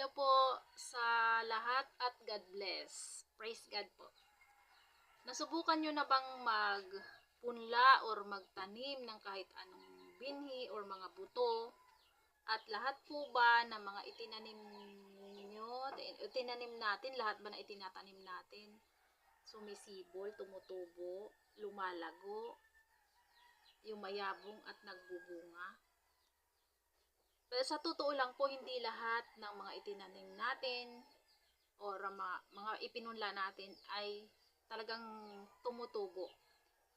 Hello po sa lahat at God bless. Praise God po. Nasubukan nyo na bang magpunla or magtanim ng kahit anong binhi or mga buto? At lahat po ba ng mga itinanim ninyo, itinanim natin, lahat ba na itinatanim natin? Sumisibol, tumutubo, lumalago, yumayabong at nagbubunga? Pero sa totoo lang po, hindi lahat ng mga itinanim natin or mga ipinunla natin ay talagang tumutubo.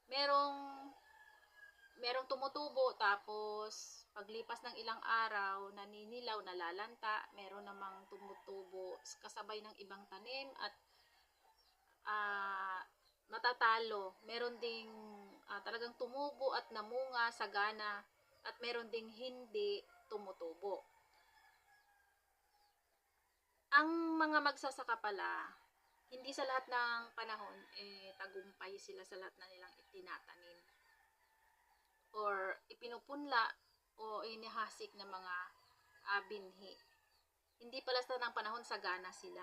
Merong tumutubo tapos paglipas ng ilang araw, naninilaw, nalalanta. Meron namang tumutubo kasabay ng ibang tanim at matatalo. Meron ding talagang tumubo at namunga, sagana, at meron ding hindi tumutubo. Ang mga magsasaka pala, hindi sa lahat ng panahon tagumpay sila sa lahat na nilang itinatanim or ipinupunla o inihasik ng mga binhi. Hindi pala sa ng panahon sagana sila.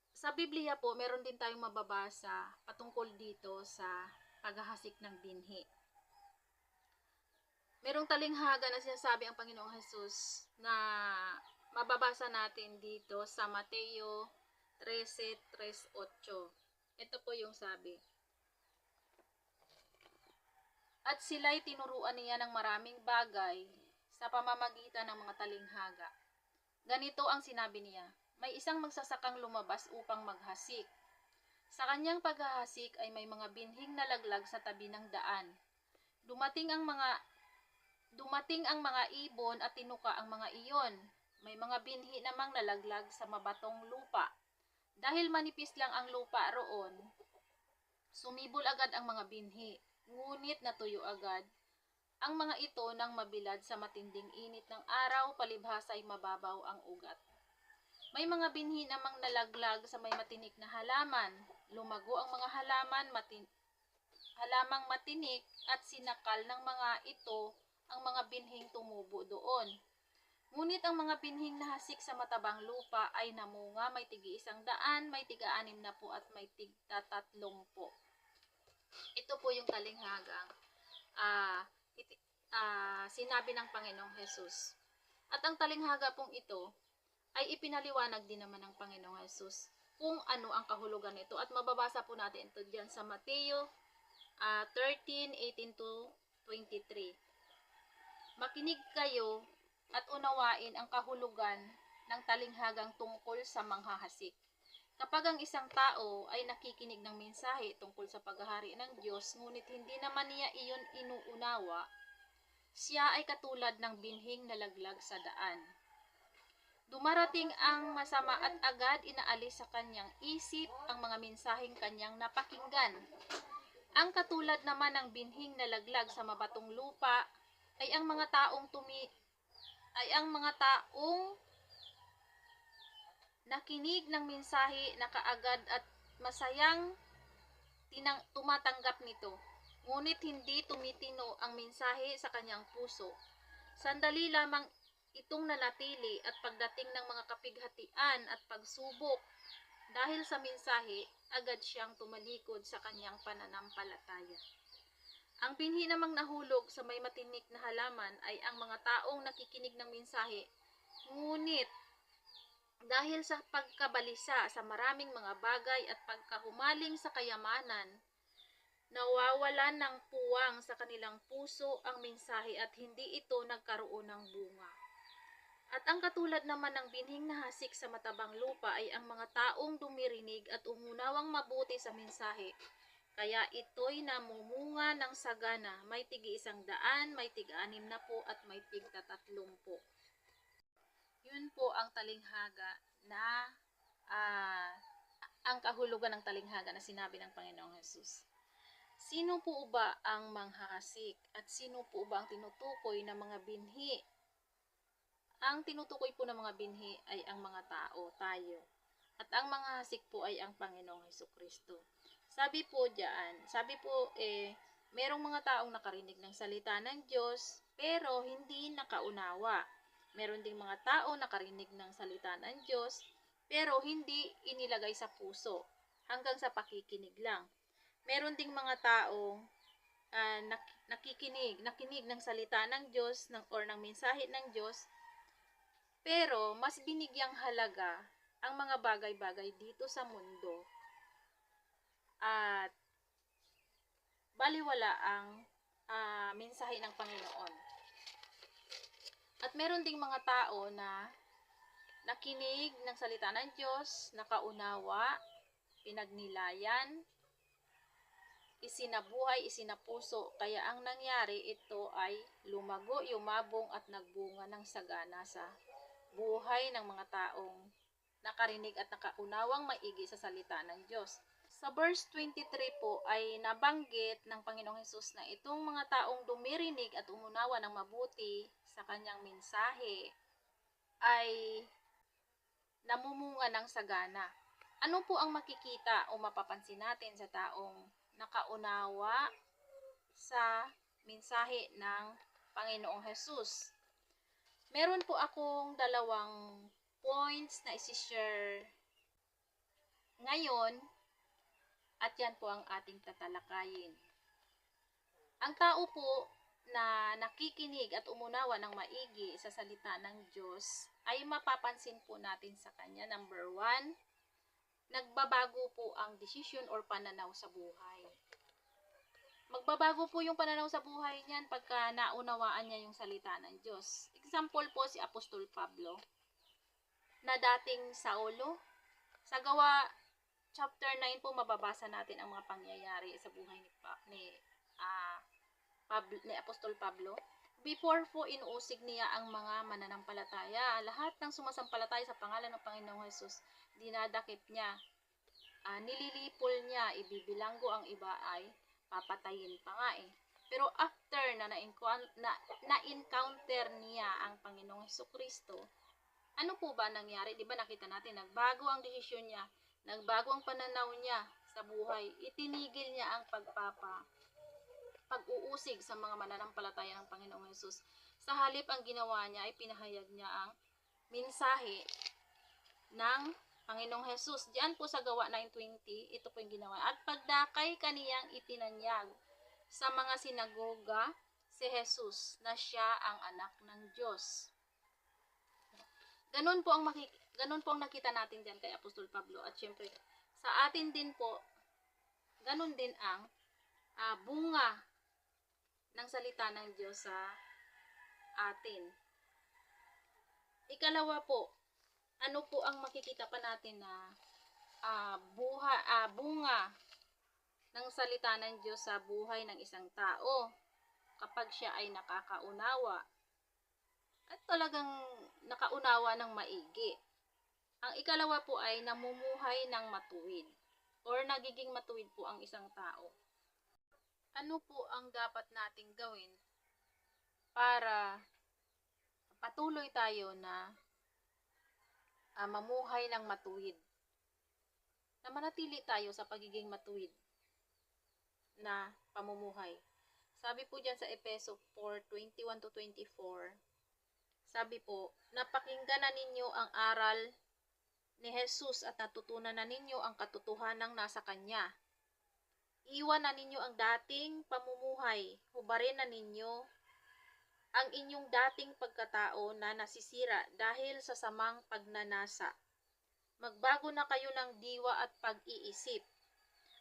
Sa Biblia po, meron din tayong mababasa patungkol dito sa paghahasik ng binhi. Merong talinghaga na sinasabi ang Panginoong Jesus na mababasa natin dito sa Mateo 13:3-8. Ito po yung sabi. At sila'y tinuruan niya ng maraming bagay sa pamamagitan ng mga talinghaga. Ganito ang sinabi niya, may isang magsasakang lumabas upang maghasik. Sa kanyang paghahasik ay may mga binhing nalaglag sa tabi ng daan. Dumating ang mga ibon at tinuka ang mga iyon. May mga binhi namang nalaglag sa mabatong lupa. Dahil manipis lang ang lupa roon, sumibol agad ang mga binhi, ngunit natuyo agad ang mga ito nang mabilad sa matinding init ng araw, palibhasa ay mababaw ang ugat. May mga binhi namang nalaglag sa may matinik na halaman. Lumago ang mga halamang matinik at sinakal ng mga ito ang mga binhing tumubo doon. Ngunit ang mga binhing nahasik sa matabang lupa ay namunga, may tig-100, may tig-60 at may tig-30. Ito po yung talinghagang sinabi ng Panginoong Jesus. At ang talinghaga pong ito ay ipinaliwanag din naman ng Panginoong Jesus kung ano ang kahulugan nito. At mababasa po natin ito dyan sa Mateo 13:18-23. Makinig kayo at unawain ang kahulugan ng talinghagang tungkol sa manghahasik. Kapag ang isang tao ay nakikinig ng mensahe tungkol sa paghahari ng Diyos, ngunit hindi naman niya iyon inuunawa, siya ay katulad ng binhing nalaglag sa daan. Dumarating ang masama at agad inaalis sa kanyang isip ang mga mensaheng kanyang napakinggan. Ang katulad naman ng binhing nalaglag sa mabatong lupa ay ang mga taong nakinig ng mensahe na kaagad at masayang tumatanggap nito. Ngunit hindi tumitino ang mensahe sa kanyang puso. Sandali lamang itong nanatili at pagdating ng mga kapighatian at pagsubok dahil sa mensahe, agad siyang tumalikod sa kanyang pananampalataya. Ang binhi namang nahulog sa may matinik na halaman ay ang mga taong nakikinig ng mensahe, ngunit dahil sa pagkabalisa sa maraming mga bagay at pagkahumaling sa kayamanan, nawawalan ng puwang sa kanilang puso ang mensahe at hindi ito nagkaroon ng bunga. At ang katulad naman ng binhing nahasik sa matabang lupa ay ang mga taong dumirinig at umunawang mabuti sa mensahe. Kaya ito'y namumunga ng sagana, may tig-100, may tig-60 at may tig-30. Yun po ang talinghaga na ang kahulugan ng talinghaga na sinabi ng Panginoong Jesus. Sino po ba ang manghahasik at sino po ba ang tinutukoy ng mga binhi? Ang tinutukoy po ng mga binhi ay ang mga tao, tayo. At ang manghahasik po ay ang Panginoong Hesukristo. Sabi po merong mga taong nakarinig ng salita ng Diyos pero hindi nakaunawa. Meron ding mga tao nakarinig ng salita ng Diyos, pero hindi inilagay sa puso, hanggang sa pakikinig lang. Meron ding mga taong nakinig ng salita ng Diyos or ng mensahe ng Diyos, pero mas binigyang halaga ang mga bagay-bagay dito sa mundo at baliwala ang mensahe ng Panginoon. At meron ding mga tao na nakinig ng salita ng Diyos, nakaunawa, pinagnilayan, isinabuhay, isinapuso, kaya ang nangyari ito ay lumago, yumabong at nagbunga ng sagana sa buhay ng mga taong nakarinig at nakaunawang maigi sa salita ng Diyos. Sa verse 23 po ay nabanggit ng Panginoong Hesus na itong mga taong dumirinig at umunawa ng mabuti sa kanyang mensahe ay namumunga ng sagana. Ano po ang makikita o mapapansin natin sa taong nakaunawa sa mensahe ng Panginoong Hesus? Meron po akong dalawang points na isi-share ngayon at yan po ang ating tatalakayin. Ang tao po na nakikinig at umunawa ng maigi sa salita ng Diyos ay mapapansin po natin sa kanya, number 1, nagbabago po ang desisyon or pananaw sa buhay. Magbabago po yung pananaw sa buhay niyan pagka naunawaan niya yung salita ng Diyos. Example po si Apostol Pablo, na dating Saulo. Sa Gawa chapter 9 po mababasa natin ang mga pangyayari sa buhay ni Apostol Pablo. Before po inuusig niya ang mga mananampalataya. Lahat ng sumasampalataya sa pangalan ng Panginoong Hesus, dinadakip niya, nililipol niya, ibibilanggo ang iba ay papatayin pa nga eh. Pero after na-encounter niya ang Panginoong Hesukristo, ano po ba nangyari? Di ba nakita natin, nagbago ang desisyon niya, nagbago ang pananaw niya sa buhay, itinigil niya ang pag-uusig sa mga mananampalataya ng Panginoong Hesus. Sa halip, ang ginawa niya ay pinahayag niya ang mensahe ng Panginoong Hesus. Diyan po sa Gawa 9:20, ito po yung ginawa. At pagdakay kaniyang itinanyag sa mga sinagoga si Hesus na siya ang anak ng Diyos. Ganun po ang nakita natin diyan kay Apostol Pablo, at syempre sa atin din po, ganun din ang bunga ng salita ng Diyos sa atin. Ikalawa po, ano po ang makikita pa natin na bunga ng salita ng Diyos sa buhay ng isang tao kapag siya ay nakakaunawa at talagang nakaunawa ng maigi. Ang ikalawa po ay namumuhay ng matuwid or nagiging matuwid po ang isang tao. Ano po ang dapat nating gawin para patuloy tayo na mamuhay ng matuwid? Na manatili tayo sa pagiging matuwid na pamumuhay. Sabi po dyan sa Efeso 4:21-24, sabi po, napakinggan na ninyo ang aral ni Jesus at natutunan na ninyo ang katotohanang nasa Kanya. Iwan na ninyo ang dating pamumuhay, hubarin na ninyo ang inyong dating pagkatao na nasisira dahil sa samang pagnanasa. Magbago na kayo ng diwa at pag-iisip,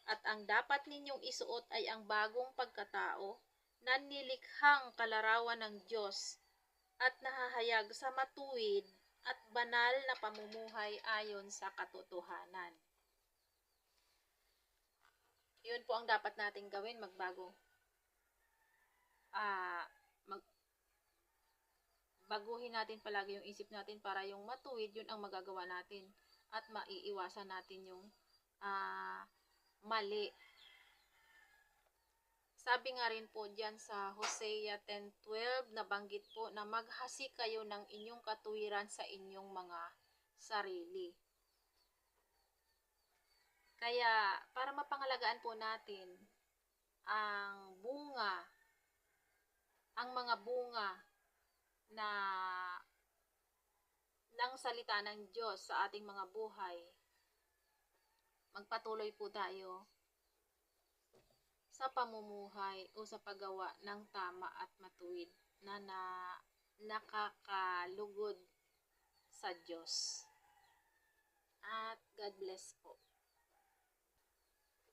at ang dapat ninyong isuot ay ang bagong pagkatao na nilikhang kalarawan ng Diyos at nahahayag sa matuwid at banal na pamumuhay ayon sa katotohanan. Yun po ang dapat nating gawin, magbago. Baguhin natin palagi yung isip natin para yung matuwid, yun ang magagawa natin at maiiwasan natin yung mali. Sabi nga rin po dyan sa Hosea 10:12, nabanggit po na maghasik kayo ng inyong katuwiran sa inyong mga sarili. Kaya, para mapangalagaan po natin ang mga bunga na ng salita ng Diyos sa ating mga buhay. Magpatuloy po tayo sa pamumuhay o sa paggawa ng tama at matuwid na nakakalugod sa Diyos. At God bless po.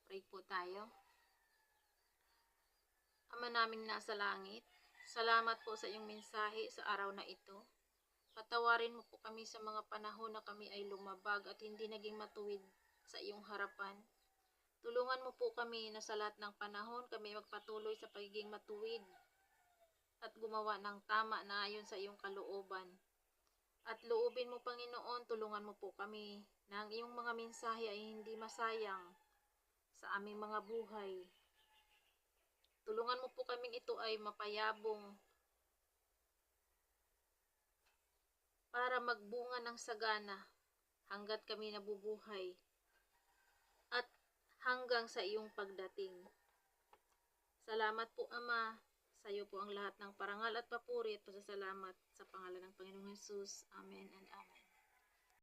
Pray po tayo. Ama namin nasa langit, salamat po sa iyong mensahe sa araw na ito. Patawarin mo po kami sa mga panahon na kami ay lumabag at hindi naging matuwid sa iyong harapan. Tulungan mo po kami na sa lahat ng panahon kami magpatuloy sa pagiging matuwid at gumawa ng tama na ayon sa iyong kalooban. At loobin mo, Panginoon, tulungan mo po kami na ang iyong mga mensahe ay hindi masayang sa aming mga buhay. Tulungan mo po kaming ito ay mapayabong para magbunga ng sagana hanggat kami nabubuhay at hanggang sa iyong pagdating. Salamat po, Ama. Sa iyo po ang lahat ng parangal at papuri at pasasalamat sa pangalan ng Panginoong Hesus. Amen and Amen.